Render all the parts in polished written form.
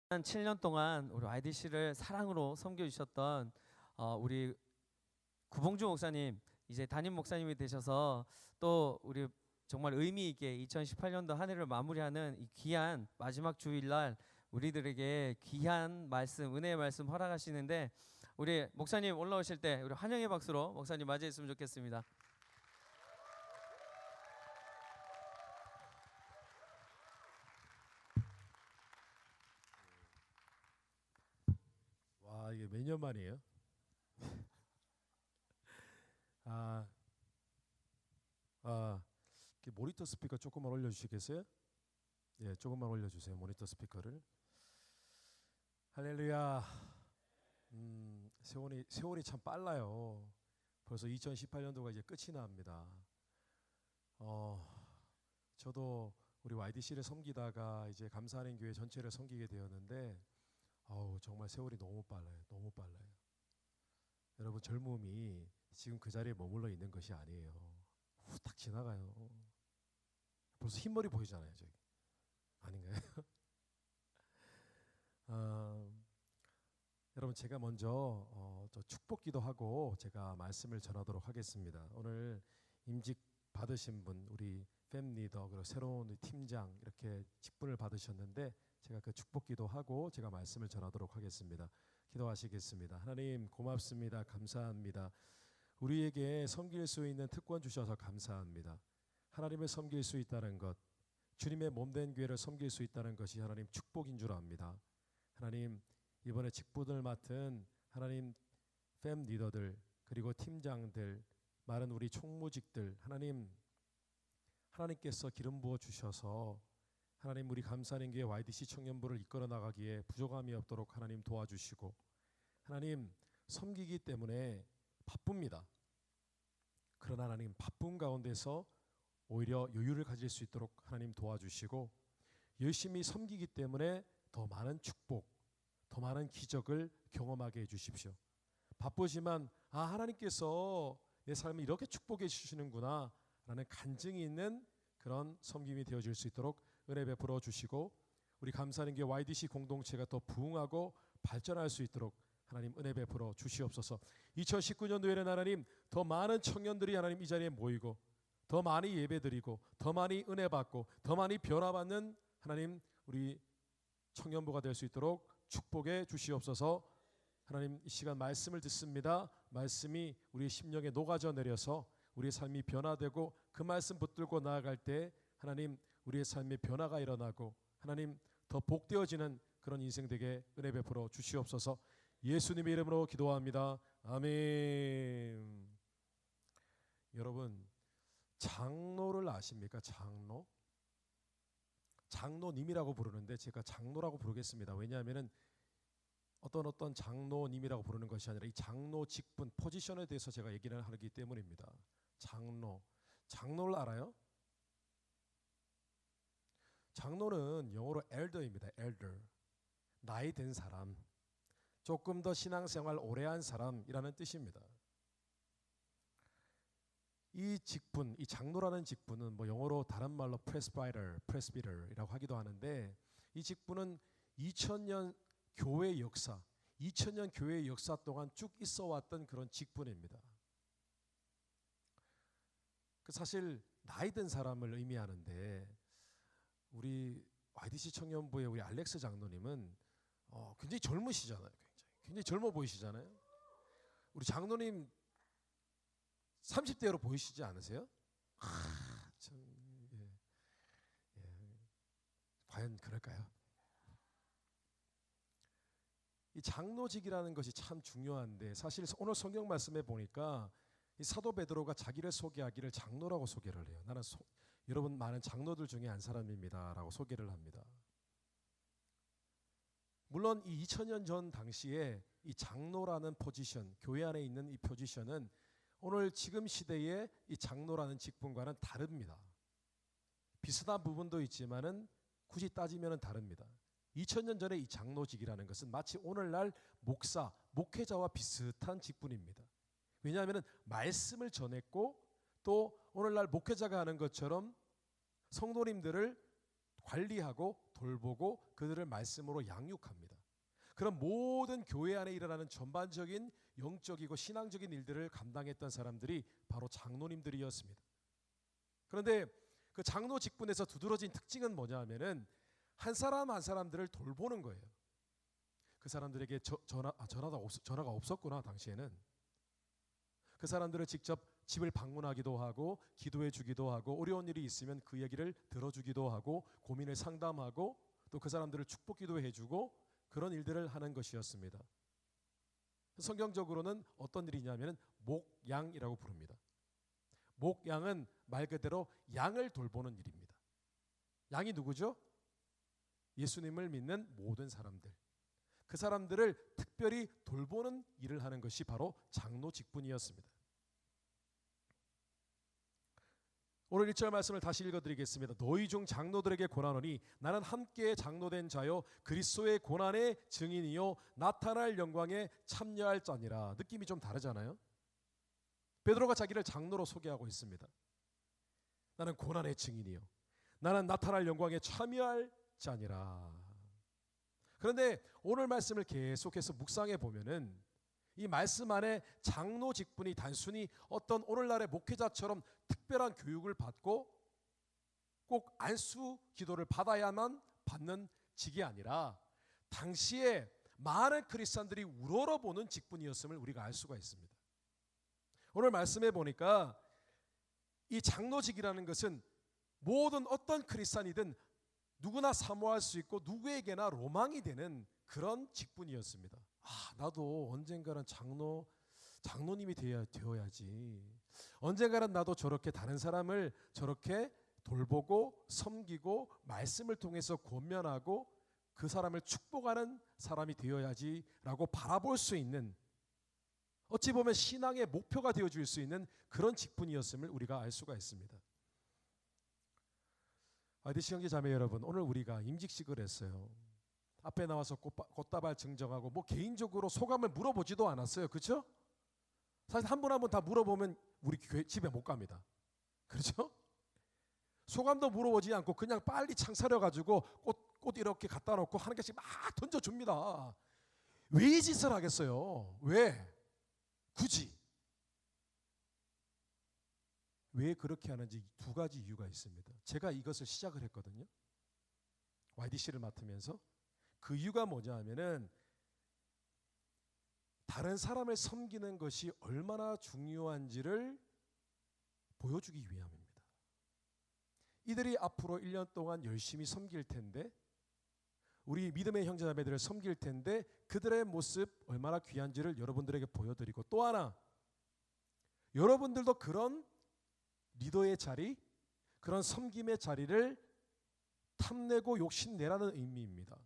한 7년 동안 우리 YDC를 사랑으로 섬겨주셨던 우리 구봉주 목사님 이제 담임 목사님이 되셔서 또 우리 정말 의미 있게 2018년도 한 해를 마무리하는 이 귀한 마지막 주일날 우리들에게 귀한 말씀, 은혜의 말씀 허락하시는데 우리 목사님 올라오실 때 우리 환영의 박수로 목사님 맞이했으면 좋겠습니다. 와, 이게 몇 년 만이에요? 아, 이렇게 모니터 스피커 조금만 올려주시겠어요? 예, 조금만 올려주세요. 모니터 스피커를. 할렐루야. 세월이 참 빨라요. 벌써 2018년도가 이제 끝이 납니다. 저도 우리 YDC를 섬기다가 이제 감사하는 교회 전체를 섬기게 되었는데, 정말 세월이 너무 빨라요. 너무 빨라요. 여러분, 젊음이 지금 그 자리에 머물러 있는 것이 아니에요. 후딱 지나가요. 벌써 흰머리 보이잖아요, 저기. 아닌가요? 여러분, 제가 먼저 저 축복기도 하고 제가 말씀을 전하도록 하겠습니다. 오늘 임직 받으신 분, 우리 팸 리더 그리고 새로운 팀장 이렇게 직분을 받으셨는데 제가 그 축복기도 하고 제가 말씀을 전하도록 하겠습니다. 기도하시겠습니다. 하나님 고맙습니다. 감사합니다. 우리에게 섬길 수 있는 특권 주셔서 감사합니다. 하나님을 섬길 수 있다는 것, 주님의 몸된 교회를 섬길 수 있다는 것이 하나님 축복인 줄 압니다. 하나님, 이번에 직분을 맡은 하나님 팸 리더들 그리고 팀장들, 많은 우리 총무직들, 하나님께서 기름 부어 주셔서 하나님 우리 감사하는 교회 YDC 청년부를 이끌어 나가기에 부족함이 없도록 하나님 도와주시고, 하나님 섬기기 때문에 바쁩니다. 그러나 하나님 바쁜 가운데서 오히려 여유를 가질 수 있도록 하나님 도와주시고, 열심히 섬기기 때문에 더 많은 축복, 더 많은 기적을 경험하게 해주십시오. 바쁘지만 하나님께서 내 삶을 이렇게 축복해 주시는구나 라는 간증이 있는 그런 섬김이 되어질 수 있도록 은혜 베풀어 주시고, 우리 감사하는 게 YDC 공동체가 더 부흥하고 발전할 수 있도록 하나님 은혜 베풀어 주시옵소서. 2019년도에는 하나님 더 많은 청년들이 하나님 이 자리에 모이고 더 많이 예배드리고 더 많이 은혜 받고 더 많이 변화받는 하나님 우리 청년부가 될 수 있도록 축복해 주시옵소서. 하나님 이 시간 말씀을 듣습니다. 말씀이 우리의 심령에 녹아져 내려서 우리의 삶이 변화되고 그 말씀 붙들고 나아갈 때 하나님 우리의 삶의 변화가 일어나고 하나님 더 복되어지는 그런 인생 되게 은혜 베풀어 주시옵소서. 예수님의 이름으로 기도합니다. 아멘. 여러분, 장로를 아십니까? 장로? 장로님이라고 부르는데 제가 장로라고 부르겠습니다. 왜냐하면 어떤 장로님이라고 부르는 것이 아니라 이 장로 직분, 포지션에 대해서 제가 얘기를 하기 때문입니다. 장로를 알아요? 장로는 영어로 elder입니다. elder. 나이 든 사람, 조금 더 신앙생활 오래 한 사람이라는 뜻입니다. 이 직분, 이 장로라는 직분은 뭐 영어로 다른 말로 presbyter이라고 하기도 하는데, 이 직분은 2000년 교회 역사, 2000년 교회 역사 동안 쭉 있어 왔던 그런 직분입니다. 사실 나이 든 사람을 의미하는데, 우리 YDC 청년부의 우리 알렉스 장로님은 굉장히 젊으시잖아요. 굉장히 젊어 보이시잖아요. 우리 장로님 30대로 보이시지 않으세요? 참, 예. 과연 그럴까요? 이 장로직이라는 것이 참 중요한데, 사실 오늘 성경 말씀에 보니까 이 사도 베드로가 자기를 소개하기를 장로라고 소개를 해요. 나는 여러분 많은 장로들 중에 한 사람입니다라고 소개를 합니다. 물론 이 2000년 전 당시에 이 장로라는 포지션, 교회 안에 있는 이 포지션은 오늘 지금 시대의 이 장로라는 직분과는 다릅니다. 비슷한 부분도 있지만은 굳이 따지면 다릅니다. 2000년 전에 이 장로직이라는 것은 마치 오늘날 목사, 목회자와 비슷한 직분입니다. 왜냐하면 말씀을 전했고 또 오늘날 목회자가 하는 것처럼 성도님들을 관리하고 돌보고 그들을 말씀으로 양육합니다. 그런 모든 교회 안에 일어나는 전반적인 영적이고 신앙적인 일들을 감당했던 사람들이 바로 장로님들이었습니다. 그런데 그 장로 직분에서 두드러진 특징은 뭐냐 하면은 한 사람 한 사람들을 돌보는 거예요. 그 사람들에게 전화가 없었구나 당시에는. 그 사람들을 직접 집을 방문하기도 하고 기도해 주기도 하고 어려운 일이 있으면 그 얘기를 들어주기도 하고 고민을 상담하고 또 그 사람들을 축복 기도해 주고 그런 일들을 하는 것이었습니다. 성경적으로는 어떤 일이냐면 목양이라고 부릅니다. 목양은 말 그대로 양을 돌보는 일입니다. 양이 누구죠? 예수님을 믿는 모든 사람들. 그 사람들을 특별히 돌보는 일을 하는 것이 바로 장로 직분이었습니다. 오늘 1절 말씀을 다시 읽어드리겠습니다. 너희 중 장로들에게 고난하노니 나는 함께 장로된 자요 그리스도의 고난의 증인이요 나타날 영광에 참여할 자니라. 느낌이 좀 다르잖아요. 베드로가 자기를 장로로 소개하고 있습니다. 나는 고난의 증인이요 나는 나타날 영광에 참여할 자니라. 그런데 오늘 말씀을 계속해서 묵상해 보면은 이 말씀 안에 장로 직분이 단순히 어떤 오늘날의 목회자처럼 특별한 교육을 받고 꼭 안수 기도를 받아야만 받는 직이 아니라 당시에 많은 크리스찬들이 우러러보는 직분이었음을 우리가 알 수가 있습니다. 오늘 말씀해 보니까 이 장로직이라는 것은 모든 어떤 크리스찬이든 누구나 사모할 수 있고 누구에게나 로망이 되는 그런 직분이었습니다. 나도 언젠가는 장로님이 되어야지. 언젠가는 나도 저렇게 다른 사람을 저렇게 돌보고 섬기고 말씀을 통해서 권면하고 그 사람을 축복하는 사람이 되어야지라고 바라볼 수 있는, 어찌 보면 신앙의 목표가 되어줄 수 있는 그런 직분이었음을 우리가 알 수가 있습니다. IDC 형제 자매 여러분, 오늘 우리가 임직식을 했어요. 앞에 나와서 꽃다발 증정하고 뭐 개인적으로 소감을 물어보지도 않았어요. 그렇죠? 사실 한 분 한 분 다 물어보면 우리 집에 못 갑니다. 그렇죠? 소감도 물어보지 않고 그냥 빨리 창 차려가지고 꽃 이렇게 갖다 놓고 하는 개씩 막 던져줍니다. 왜 이 짓을 하겠어요? 왜? 굳이. 왜 그렇게 하는지 두 가지 이유가 있습니다. 제가 이것을 시작을 했거든요. YDC를 맡으면서. 그 이유가 뭐냐 하면은 다른 사람을 섬기는 것이 얼마나 중요한지를 보여주기 위함입니다. 이들이 앞으로 1년 동안 열심히 섬길 텐데, 우리 믿음의 형제자매들을 섬길 텐데 그들의 모습 얼마나 귀한지를 여러분들에게 보여드리고, 또 하나 여러분들도 그런 리더의 자리, 그런 섬김의 자리를 탐내고 욕심내라는 의미입니다.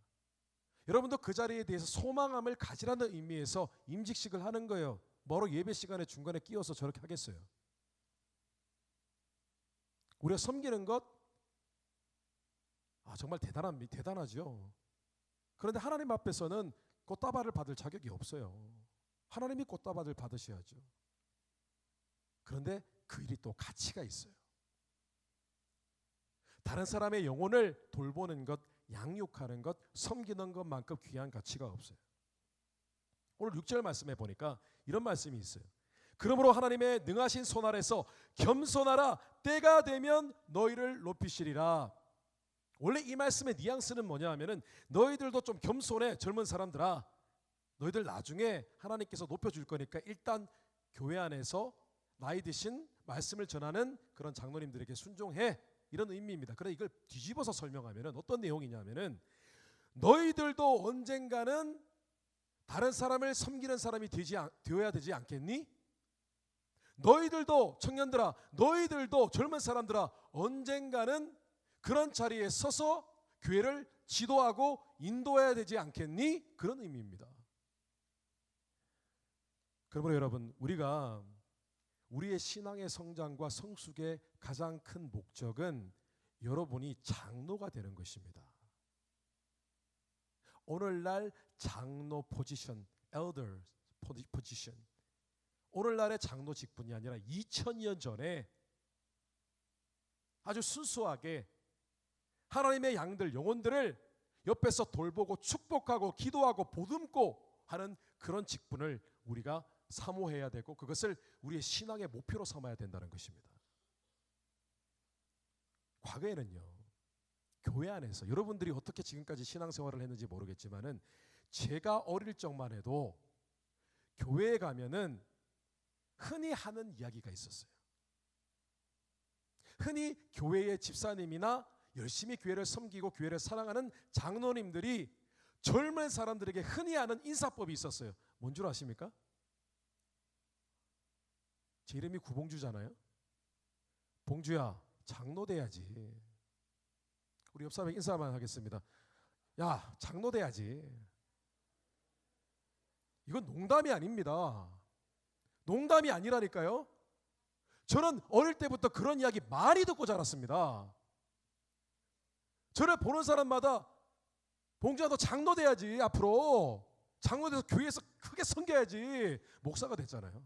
여러분도 그 자리에 대해서 소망함을 가지라는 의미에서 임직식을 하는 거예요. 뭐로 예배 시간에 중간에 끼어서 저렇게 하겠어요? 우리가 섬기는 것 정말 대단하죠. 그런데 하나님 앞에서는 꽃다발을 받을 자격이 없어요. 하나님이 꽃다발을 받으셔야죠. 그런데 그 일이 또 가치가 있어요. 다른 사람의 영혼을 돌보는 것, 양육하는 것, 섬기는 것만큼 귀한 가치가 없어요. 오늘 6절 말씀에 보니까 이런 말씀이 있어요. 그러므로 하나님의 능하신 손 아래서 겸손하라. 때가 되면 너희를 높이시리라. 원래 이 말씀의 뉘앙스는 뭐냐 하면은 너희들도 좀 겸손해. 젊은 사람들아, 너희들 나중에 하나님께서 높여줄 거니까 일단 교회 안에서 나이 드신 말씀을 전하는 그런 장로님들에게 순종해, 이런 의미입니다. 그런데 이걸 뒤집어서 설명하면 어떤 내용이냐면은 너희들도 언젠가는 다른 사람을 섬기는 사람이 되어야 되지 않겠니? 너희들도, 청년들아, 너희들도, 젊은 사람들아, 언젠가는 그런 자리에 서서 교회를 지도하고 인도해야 되지 않겠니? 그런 의미입니다. 그러므로 여러분, 우리가 우리의 신앙의 성장과 성숙의 가장 큰 목적은 여러분이 장로가 되는 것입니다. 오늘날 장로 포지션, elder 포지션, 오늘날의 장로 직분이 아니라 2000년 전에 아주 순수하게 하나님의 양들, 영혼들을 옆에서 돌보고 축복하고 기도하고 보듬고 하는 그런 직분을 우리가 사모해야 되고 그것을 우리의 신앙의 목표로 삼아야 된다는 것입니다. 과거에는요, 교회 안에서 여러분들이 어떻게 지금까지 신앙생활을 했는지 모르겠지만은 제가 어릴 적만 해도 교회에 가면은 흔히 하는 이야기가 있었어요. 흔히 교회의 집사님이나 열심히 교회를 섬기고 교회를 사랑하는 장로님들이 젊은 사람들에게 흔히 하는 인사법이 있었어요. 뭔 줄 아십니까? 제 이름이 구봉주잖아요. 봉주야, 장로 돼야지. 우리 옆 사람에게 인사만 하겠습니다. 야, 장로 돼야지. 이건 농담이 아닙니다. 농담이 아니라니까요. 저는 어릴 때부터 그런 이야기 많이 듣고 자랐습니다. 저를 보는 사람마다 봉주야, 너 장로 돼야지. 앞으로 장로 돼서 교회에서 크게 섬겨야지. 목사가 됐잖아요.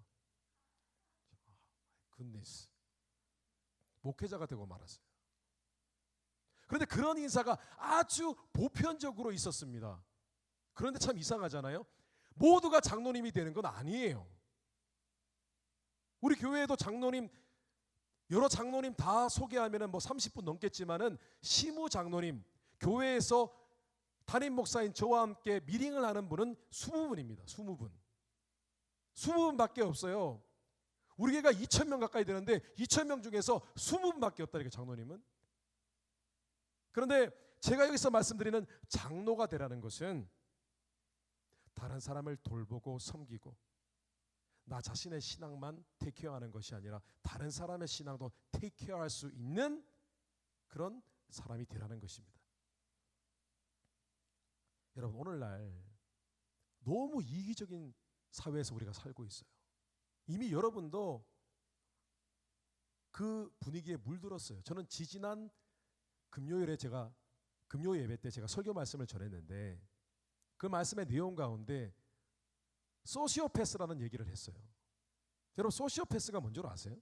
굿니스. 목회자가 되고 말았어요. 그런데 그런 인사가 아주 보편적으로 있었습니다. 그런데 참 이상하잖아요. 모두가 장로님이 되는 건 아니에요. 우리 교회에도 장로님, 여러 장로님 다 소개하면은 뭐 30분 넘겠지만은 시무 장로님, 교회에서 담임 목사인 저와 함께 미팅을 하는 분은 20분입니다. 20분. 20분밖에 없어요. 우리 교회가 2,000명 가까이 되는데 2,000명 중에서 20분밖에 없다니까, 장로님은. 그런데 제가 여기서 말씀드리는 장로가 되라는 것은 다른 사람을 돌보고 섬기고 나 자신의 신앙만 테이크케어하는 것이 아니라 다른 사람의 신앙도 테이크케어할 수 있는 그런 사람이 되라는 것입니다. 여러분, 오늘날 너무 이기적인 사회에서 우리가 살고 있어요. 이미 여러분도 그 분위기에 물들었어요. 저는 지지난 금요일에 금요 예배 때 제가 설교 말씀을 전했는데 그 말씀의 내용 가운데 소시오패스라는 얘기를 했어요. 여러분, 소시오패스가 뭔 줄 아세요?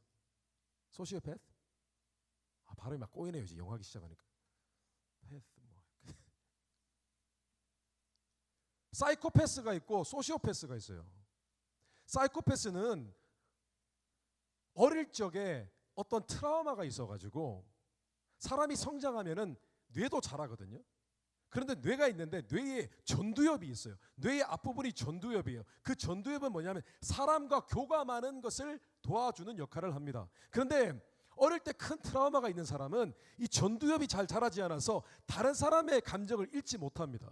소시오패스? 발음이 막 꼬이네요. 이제 영어하기 시작하니까. 패스 뭐. 사이코패스가 있고 소시오패스가 있어요. 사이코패스는 어릴 적에 어떤 트라우마가 있어가지고 사람이 성장하면은 뇌도 자라거든요. 그런데 뇌가 있는데 뇌에 전두엽이 있어요. 뇌의 앞부분이 전두엽이에요. 그 전두엽은 뭐냐면 사람과 교감하는 것을 도와주는 역할을 합니다. 그런데 어릴 때 큰 트라우마가 있는 사람은 이 전두엽이 잘 자라지 않아서 다른 사람의 감정을 읽지 못합니다.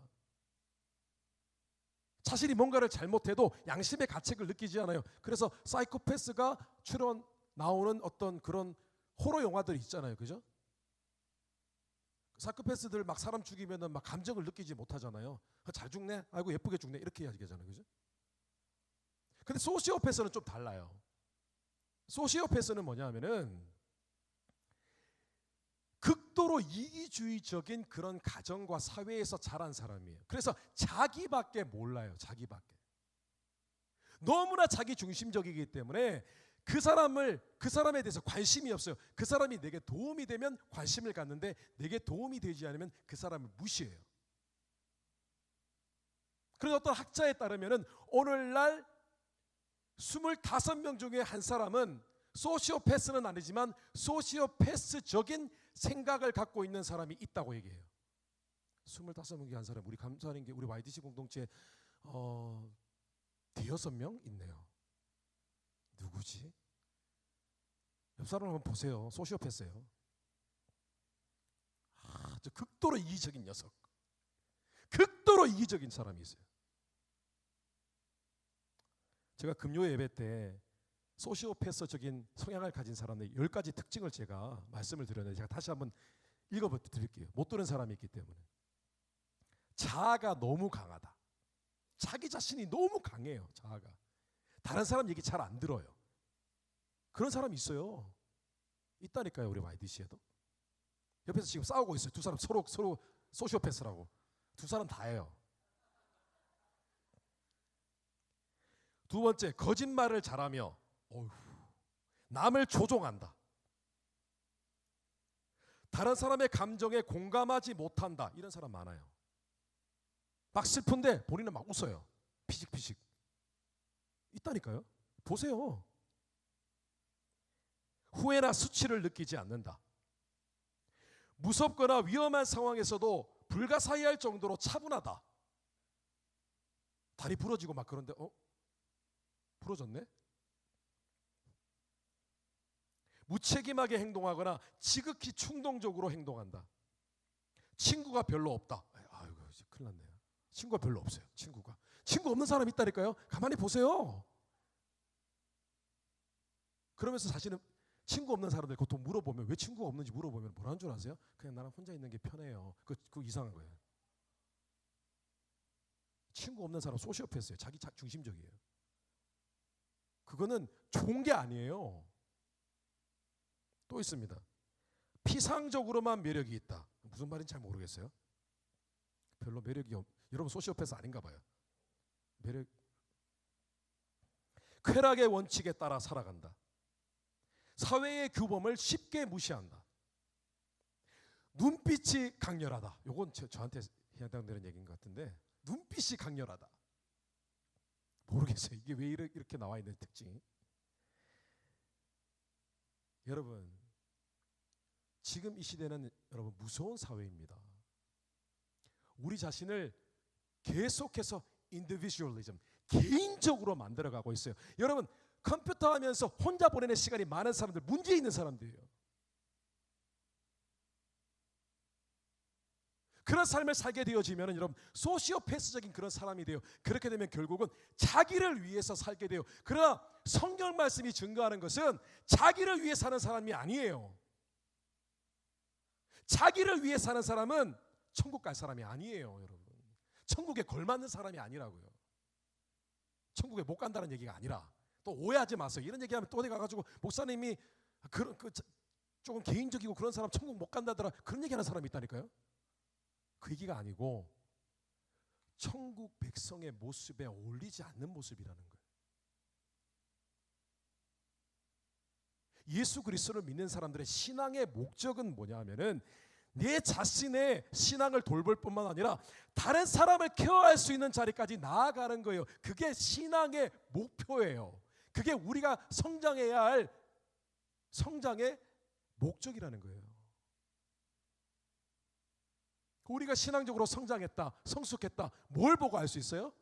자신이 뭔가를 잘못해도 양심의 가책을 느끼지 않아요. 그래서 사이코패스가 나오는 어떤 그런 호러 영화들이 있잖아요. 그죠? 사이코패스들 막 사람 죽이면은 막 감정을 느끼지 못하잖아요. 잘 죽네? 아이고 예쁘게 죽네? 이렇게 이야기하잖아요. 그죠? 근데 소시오패스는 좀 달라요. 소시오패스는 뭐냐면은 극도로 이기주의적인 그런 가정과 사회에서 자란 사람이에요. 그래서 자기밖에 몰라요. 자기밖에. 너무나 자기 중심적이기 때문에 그 사람에 대해서 관심이 없어요. 그 사람이 내게 도움이 되면 관심을 갖는데 내게 도움이 되지 않으면 그 사람을 무시해요. 그래서 어떤 학자에 따르면은 오늘날 25명 중에 한 사람은 소시오패스는 아니지만 소시오패스적인 생각을 갖고 있는 사람이 있다고 얘기해요. 25명 중에 한 사람. 우리 감사하는 게 우리 YDC 공동체에 6명 있네요. 누구지? 옆 사람 한번 보세요. 소시오패스예요. 저 극도로 이기적인 녀석. 극도로 이기적인 사람이 있어요. 제가 금요 예배 때 소시오패스적인 성향을 가진 사람의 10가지 특징을 제가 말씀을 드렸는데 제가 다시 한번 읽어드릴게요. 못 들은 사람이 있기 때문에. 자아가 너무 강하다. 자기 자신이 너무 강해요. 자아가. 다른 사람 얘기 잘 안 들어요. 그런 사람이 있어요. 있다니까요. 우리 YDC에도. 옆에서 지금 싸우고 있어요. 두 사람 서로 소시오패스라고. 두 사람 다예요. 두 번째, 거짓말을 잘하며 남을 조종한다. 다른 사람의 감정에 공감하지 못한다. 이런 사람 많아요. 막 슬픈데 본인은 막 웃어요. 피식피식. 있다니까요. 보세요. 후회나 수치를 느끼지 않는다. 무섭거나 위험한 상황에서도 불가사의할 정도로 차분하다. 다리 부러지고 막 그런데 부러졌네? 무책임하게 행동하거나 지극히 충동적으로 행동한다. 친구가 별로 없다. 아이고 이제 큰일 났네요. 친구가 별로 없어요. 친구 없는 사람 있다니까요. 가만히 보세요. 그러면서 사실은 친구 없는 사람들 보통 물어보면 왜 친구가 없는지 물어보면 뭐라는 줄 아세요? 그냥 나랑 혼자 있는 게 편해요. 그거 이상한 거예요. 친구 없는 사람 소시오패스예요. 자기 중심적이에요. 그거는 좋은 게 아니에요. 또 있습니다. 피상적으로만 매력이 있다. 무슨 말인지 잘 모르겠어요. 별로 매력이 여러분 소시오패스 아닌가 봐요. 쾌락의 원칙에 따라 살아간다. 사회의 규범을 쉽게 무시한다. 눈빛이 강렬하다. 요건 저한테 해당되는 얘기인 것 같은데 눈빛이 강렬하다. 모르겠어요. 이게 왜 이렇게 나와 있는 특징이. 여러분 지금 이 시대는 여러분 무서운 사회입니다. 우리 자신을 계속해서 인디비주얼리즘, 개인적으로 만들어가고 있어요. 여러분 컴퓨터 하면서 혼자 보내는 시간이 많은 사람들, 문제 있는 사람들이에요. 그런 삶을 살게 되어지면 여러분 소시오패스적인 그런 사람이 돼요. 그렇게 되면 결국은 자기를 위해서 살게 돼요. 그러나 성경 말씀이 증거하는 것은 자기를 위해 사는 사람이 아니에요. 자기를 위해 사는 사람은 천국 갈 사람이 아니에요. 여러분 천국에 걸맞는 사람이 아니라고요. 천국에 못 간다는 얘기가 아니라, 또 오해하지 마세요. 이런 얘기하면 또 어디 가가지고 목사님이 조금 개인적이고 그런 사람 천국 못 간다더라 그런 얘기하는 사람이 있다니까요. 그 얘기가 아니고 천국 백성의 모습에 어울리지 않는 모습이라는 거예요. 예수 그리스도를 믿는 사람들의 신앙의 목적은 뭐냐 하면은 내 자신의 신앙을 돌볼 뿐만 아니라 다른 사람을 케어할 수 있는 자리까지 나아가는 거예요. 그게 신앙의 목표예요. 그게 우리가 성장해야 할 성장의 목적이라는 거예요. 우리가 신앙적으로 성장했다, 성숙했다, 뭘 보고 알 수 있어요?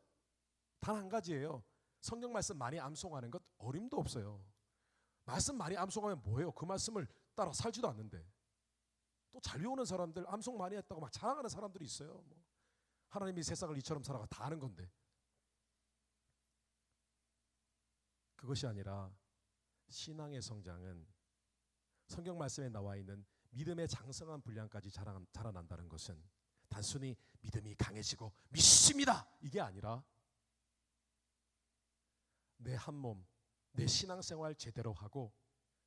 단 한 가지예요. 성경 말씀 많이 암송하는 것 어림도 없어요. 말씀 많이 암송하면 뭐예요? 그 말씀을 따라 살지도 않는데. 또 잘 외우는 사람들, 암송 많이 했다고 막 자랑하는 사람들이 있어요. 하나님이 세상을 이처럼 살아가 다 아는 건데. 그것이 아니라 신앙의 성장은 성경 말씀에 나와 있는 믿음의 장성한 분량까지 자라난다는 것은 단순히 믿음이 강해지고 믿습니다 이게 아니라 내 한 몸, 내 신앙생활 제대로 하고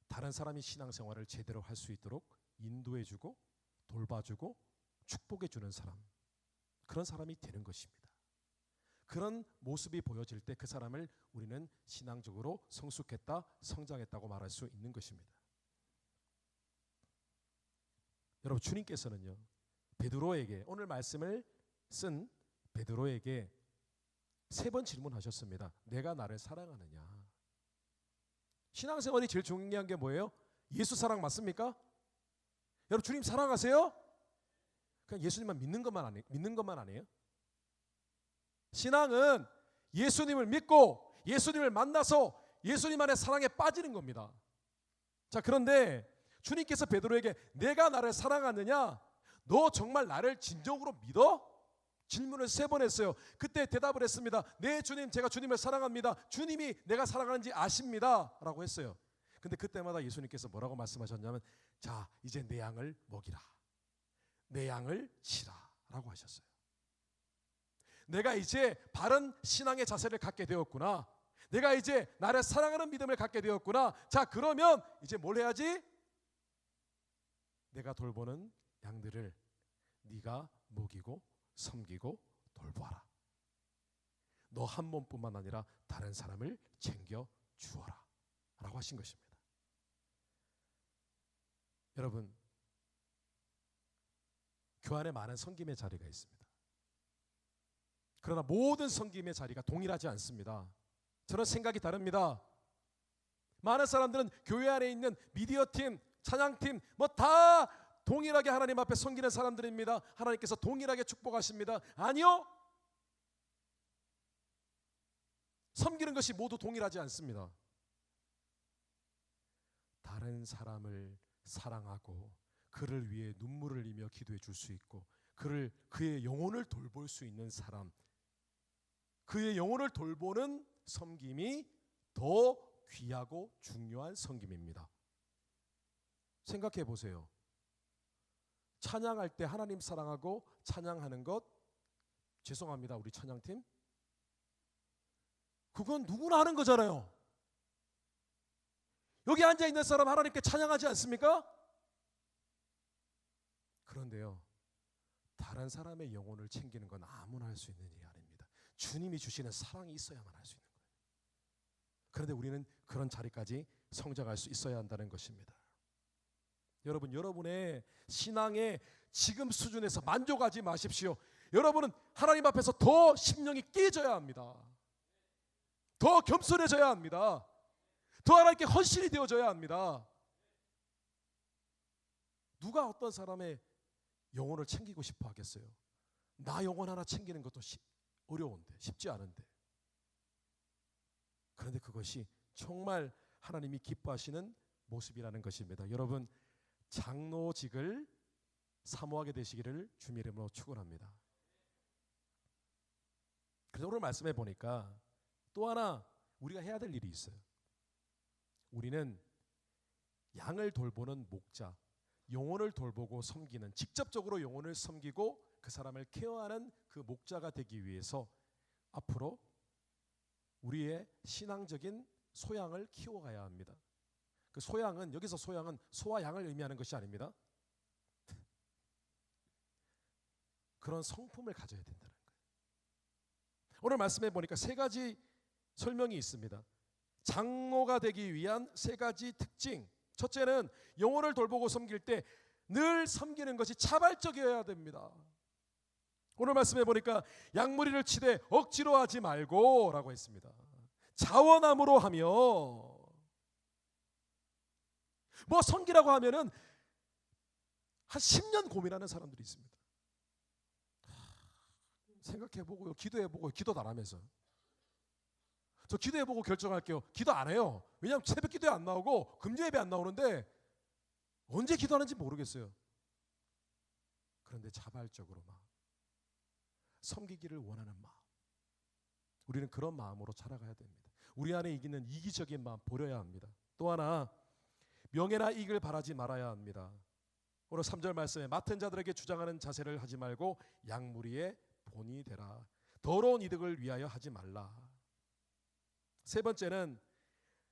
다른 사람이 신앙생활을 제대로 할 수 있도록 인도해주고 돌봐주고 축복해주는 사람, 그런 사람이 되는 것입니다. 그런 모습이 보여질 때 그 사람을 우리는 신앙적으로 성숙했다, 성장했다고 말할 수 있는 것입니다. 여러분 주님께서는요 베드로에게, 오늘 말씀을 쓴 베드로에게 3번 질문하셨습니다. 내가 나를 사랑하느냐? 신앙생활이 제일 중요한 게 뭐예요? 예수 사랑 맞습니까? 여러분 주님 사랑하세요? 그냥 예수님만 믿는 것만 아니에요? 신앙은 예수님을 믿고 예수님을 만나서 예수님 안에 사랑에 빠지는 겁니다. 자, 그런데 주님께서 베드로에게 내가 나를 사랑하느냐? 너 정말 나를 진정으로 믿어? 질문을 3번 했어요. 그때 대답을 했습니다. 네 주님, 제가 주님을 사랑합니다. 주님이 내가 사랑하는지 아십니다 라고 했어요. 근데 그때마다 예수님께서 뭐라고 말씀하셨냐면, 자 이제 내 양을 먹이라, 내 양을 치라 라고 하셨어요. 내가 이제 바른 신앙의 자세를 갖게 되었구나, 내가 이제 나를 사랑하는 믿음을 갖게 되었구나. 자 그러면 이제 뭘 해야지? 내가 돌보는 양들을 네가 먹이고 섬기고 돌보아라. 너 한 몸뿐만 아니라 다른 사람을 챙겨 주어라 라고 하신 것입니다. 여러분 그 안에 많은 섬김의 자리가 있습니다. 그러나 모든 섬김의 자리가 동일하지 않습니다. 저는 생각이 다릅니다. 많은 사람들은 교회 안에 있는 미디어팀, 찬양팀 뭐 다 동일하게 하나님 앞에 섬기는 사람들입니다. 하나님께서 동일하게 축복하십니다. 아니요. 섬기는 것이 모두 동일하지 않습니다. 다른 사람을 사랑하고 그를 위해 눈물을 흘리며 기도해 줄 수 있고 그의 영혼을 돌볼 수 있는 사람, 그의 영혼을 돌보는 섬김이 더 귀하고 중요한 섬김입니다. 생각해 보세요. 찬양할 때 하나님 사랑하고 찬양하는 것, 죄송합니다 우리 찬양팀, 그건 누구나 하는 거잖아요. 여기 앉아있는 사람 하나님께 찬양하지 않습니까? 그런데요, 다른 사람의 영혼을 챙기는 건 아무나 할 수 있는 일이 아닙니다. 주님이 주시는 사랑이 있어야만 할 수 있는 거예요. 그런데 우리는 그런 자리까지 성장할 수 있어야 한다는 것입니다. 여러분, 여러분의 신앙의 지금 수준에서 만족하지 마십시오. 여러분은 하나님 앞에서 더 심령이 깨져야 합니다. 더 겸손해져야 합니다. 더 하나님께 헌신이 되어져야 합니다. 누가 어떤 사람의 영혼을 챙기고 싶어 하겠어요? 나 영혼 하나 챙기는 것도 어려운데, 쉽지 않은데. 그런데 그것이 정말 하나님이 기뻐하시는 모습이라는 것입니다. 여러분, 장로직을 사모하게 되시기를 주님의 이름으로 축원합니다. 그래서 오늘 말씀해 보니까 또 하나 우리가 해야 될 일이 있어요. 우리는 양을 돌보는 목자, 영혼을 돌보고 섬기는, 직접적으로 영혼을 섬기고 그 사람을 케어하는 그 목자가 되기 위해서 앞으로 우리의 신앙적인 소양을 키워가야 합니다. 그 소양은, 여기서 소양은 소와 양을 의미하는 것이 아닙니다. 그런 성품을 가져야 된다는 거예요. 오늘 말씀해 보니까 세 가지 설명이 있습니다. 장로가 되기 위한 세 가지 특징. 첫째는 영혼을 돌보고 섬길 때 늘 섬기는 것이 자발적이어야 됩니다. 오늘 말씀해 보니까 양무리를 치되 억지로 하지 말고 라고 했습니다. 자원함으로 하며, 뭐 섬기라고 하면은 한 10년 고민하는 사람들이 있습니다. 생각해보고요, 기도해보고, 기도도 안 하면서 저 기도해보고 결정할게요. 기도 안 해요. 왜냐하면 새벽 기도에 안 나오고 금요 예배 안 나오는데 언제 기도하는지 모르겠어요. 그런데 자발적으로 막 섬기기를 원하는 마음, 우리는 그런 마음으로 살아가야 됩니다. 우리 안에 이기는 이기적인 마음 버려야 합니다. 또 하나, 명예나 이익을 바라지 말아야 합니다. 오늘 3절 말씀에 맡은 자들에게 주장하는 자세를 하지 말고 양무리의 본이 되라. 더러운 이득을 위하여 하지 말라. 세 번째는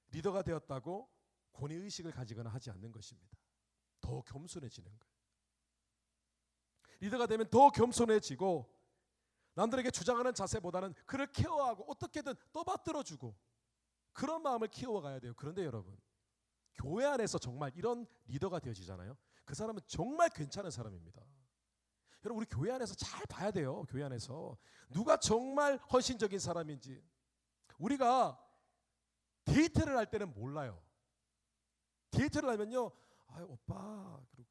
리더가 되었다고 권위의식을 가지거나 하지 않는 것입니다. 더 겸손해지는 거예요. 리더가 되면 더 겸손해지고 남들에게 주장하는 자세보다는 그를 케어하고 어떻게든 떠받들어주고 그런 마음을 키워가야 돼요. 그런데 여러분, 교회 안에서 정말 이런 리더가 되어지잖아요. 그 사람은 정말 괜찮은 사람입니다. 여러분, 우리 교회 안에서 잘 봐야 돼요. 교회 안에서 누가 정말 헌신적인 사람인지. 우리가 데이트를 할 때는 몰라요. 데이트를 하면요, 아유 오빠, 그러고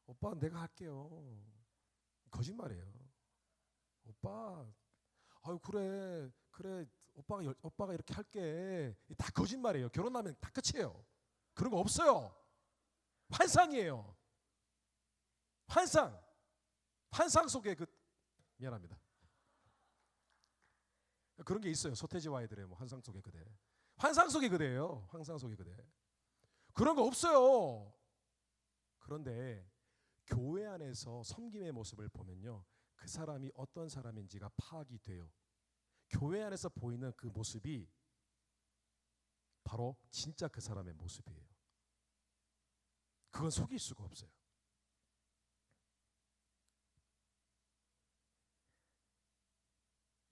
오빠 내가 할게요. 거짓말이에요. 오빠, 아유 그래 오빠가 이렇게 할게. 다 거짓말이에요. 결혼하면 다 끝이에요. 그런 거 없어요. 환상이에요. 환상 속에 미안합니다. 그런 게 있어요. 서태지와 아이들의 뭐 환상 속의 그대. 환상 속의 그대예요. 환상 속의 그대. 그런 거 없어요. 그런데 교회 안에서 섬김의 모습을 보면요, 그 사람이 어떤 사람인지가 파악이 돼요. 교회 안에서 보이는 그 모습이 바로 진짜 그 사람의 모습이에요. 그건 속일 수가 없어요.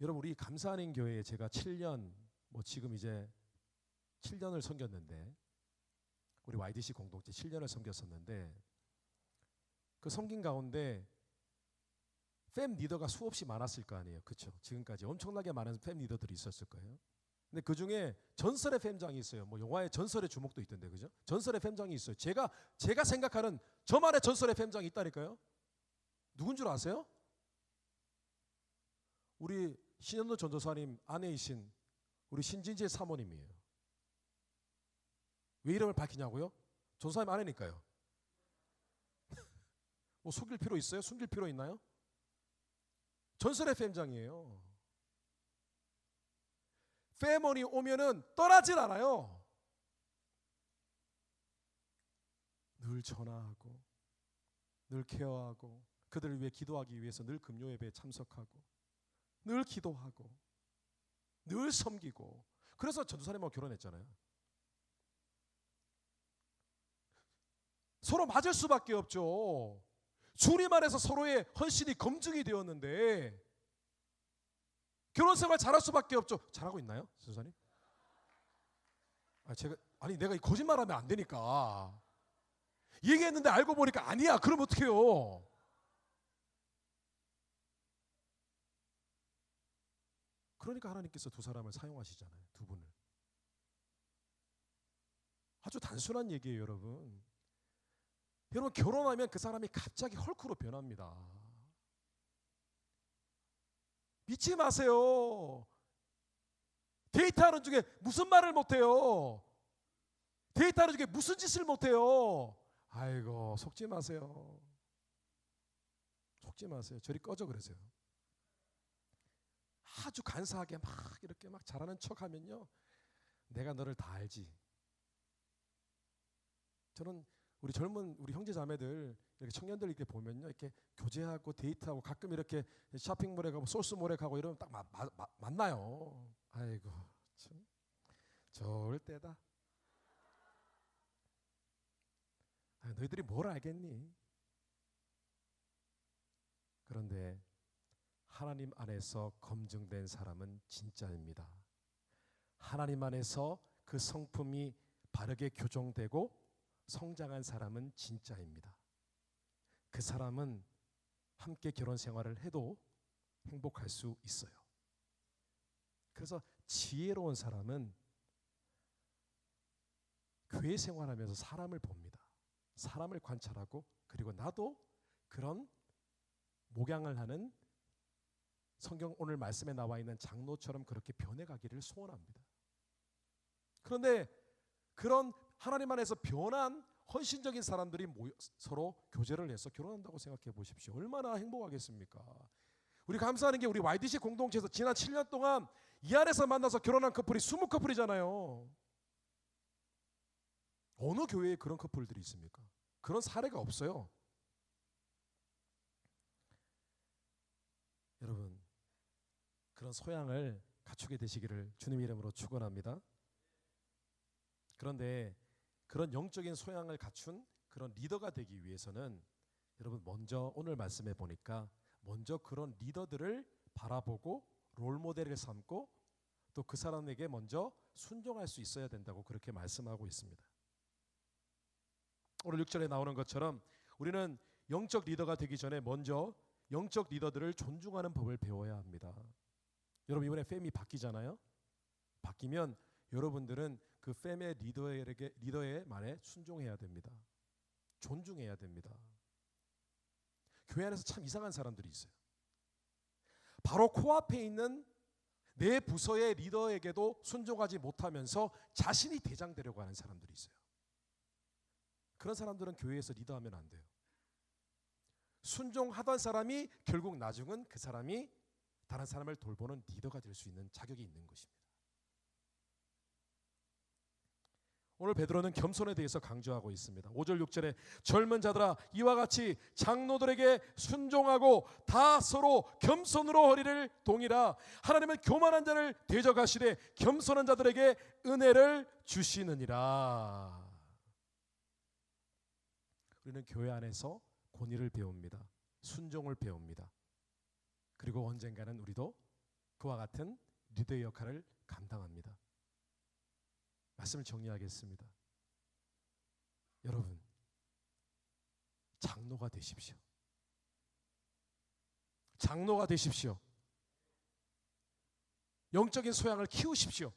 여러분, 우리 감사하는 교회에 제가 7년, 지금 이제 7년을 섬겼는데, 우리 YDC 공동체 7년을 섬겼었는데, 그 섬긴 가운데 팸 리더가 수없이 많았을 거 아니에요. 그렇죠? 지금까지 엄청나게 많은 팸 리더들이 있었을 거예요. 근데 그 중에 전설의 팸장이 있어요. 뭐 영화에 전설의 주목도 있던데, 그죠? 전설의 팸장이 있어요. 제가 생각하는 저만의 전설의 팸장이 있다니까요. 누군 줄 아세요? 우리 신현도 전도사님 아내이신 우리 신진지의 사모님이에요. 왜 이름을 밝히냐고요? 전도사님 아내니까요. 뭐 속일 필요 있어요? 숨길 필요 있나요? 전설의 팸장이에요. 패머니 오면은 떠나질 않아요. 늘 전화하고 늘 케어하고 그들을 위해 기도하기 위해서 늘 금요 예배에 참석하고 늘 기도하고 늘 섬기고, 그래서 전도사님하고 결혼했잖아요. 서로 맞을 수밖에 없죠. 주님 안에서 서로의 헌신이 검증이 되었는데 결혼 생활 잘할 수밖에 없죠. 잘하고 있나요, 전도사님? 내가 거짓말하면 안 되니까 얘기했는데 알고 보니까 아니야. 그러면 어떡해요? 그러니까 하나님께서 두 사람을 사용하시잖아요. 두 분을. 아주 단순한 얘기예요, 여러분. 여러분, 결혼하면 그 사람이 갑자기 헐크로 변합니다. 믿지 마세요. 데이트하는 중에 무슨 말을 못해요? 데이트하는 중에 무슨 짓을 못해요? 아이고, 속지 마세요. 속지 마세요. 저리 꺼져 그러세요. 아주 간사하게 막 이렇게 막 잘하는 척하면요, 내가 너를 다 알지. 저는 우리 젊은 우리 형제 자매들 이렇게 청년들 이렇게 보면요, 이렇게 교제하고 데이트하고 가끔 이렇게 쇼핑몰에 가고 소스몰에 가고 이러면 딱 만나요. 아이고 참 좋을 때다. 너희들이 뭘 알겠니? 그런데 하나님 안에서 검증된 사람은 진짜입니다. 하나님 안에서 그 성품이 바르게 교정되고 성장한 사람은 진짜입니다. 그 사람은 함께 결혼 생활을 해도 행복할 수 있어요. 그래서 지혜로운 사람은 교회 생활하면서 사람을 봅니다. 사람을 관찰하고, 그리고 나도 그런 목양을 하는, 성경 오늘 말씀에 나와 있는 장로처럼 그렇게 변해가기를 소원합니다. 그런데 그런 하나님 안에서 변한 헌신적인 사람들이 서로 교제를 해서 결혼한다고 생각해 보십시오. 얼마나 행복하겠습니까? 우리 감사하는 게 우리 YDC 공동체에서 지난 7년 동안 이 안에서 만나서 결혼한 커플이 20커플이잖아요. 어느 교회에 그런 커플들이 있습니까? 그런 사례가 없어요. 여러분, 그런 소양을 갖추게 되시기를 주님 이름으로 축원합니다. 그런데 그런 영적인 소양을 갖춘 그런 리더가 되기 위해서는 여러분, 먼저 오늘 말씀해 보니까 먼저 그런 리더들을 바라보고 롤모델을 삼고 또 그 사람에게 먼저 순종할 수 있어야 된다고 그렇게 말씀하고 있습니다. 오늘 6절에 나오는 것처럼 우리는 영적 리더가 되기 전에 먼저 영적 리더들을 존중하는 법을 배워야 합니다. 여러분, 이번에 팸이 바뀌잖아요. 바뀌면 여러분들은 그 팸의 리더의 말에 순종해야 됩니다. 존중해야 됩니다. 교회 안에서 참 이상한 사람들이 있어요. 바로 코앞에 있는 내 부서의 리더에게도 순종하지 못하면서 자신이 대장 되려고 하는 사람들이 있어요. 그런 사람들은 교회에서 리더하면 안 돼요. 순종하던 사람이 결국 나중은 그 사람이 다른 사람을 돌보는 리더가 될 수 있는 자격이 있는 것입니다. 오늘 베드로는 겸손에 대해서 강조하고 있습니다. 5절 6절에 젊은 자들아, 이와 같이 장로들에게 순종하고 다 서로 겸손으로 허리를 동이라. 하나님은 교만한 자를 대적하시되 겸손한 자들에게 은혜를 주시느니라. 우리는 교회 안에서 권위를 배웁니다. 순종을 배웁니다. 그리고 언젠가는 우리도 그와 같은 리더의 역할을 감당합니다. 말씀을 정리하겠습니다. 여러분, 장로가 되십시오. 장로가 되십시오. 영적인 소양을 키우십시오.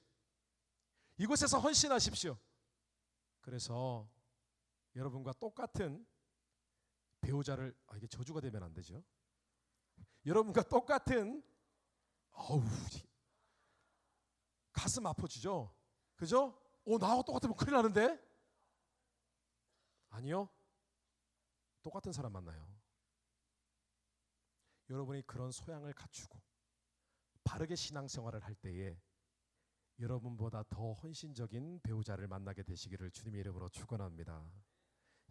이곳에서 헌신하십시오. 그래서 여러분과 똑같은 배우자를, 이게 저주가 되면 안 되죠. 여러분과 똑같은, 가슴 아파지죠. 그죠? 나하고 똑같으면 큰일 나는데? 아니요. 똑같은 사람 만나요. 여러분이 그런 소양을 갖추고 바르게 신앙생활을 할 때에 여러분보다 더 헌신적인 배우자를 만나게 되시기를 주님의 이름으로 축원합니다.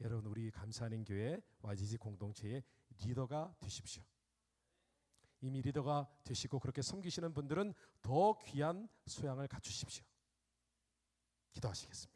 여러분, 우리 감사하는 교회 YGC 공동체의 리더가 되십시오. 이미 리더가 되시고 그렇게 섬기시는 분들은 더 귀한 소양을 갖추십시오. 기도하시겠습니다.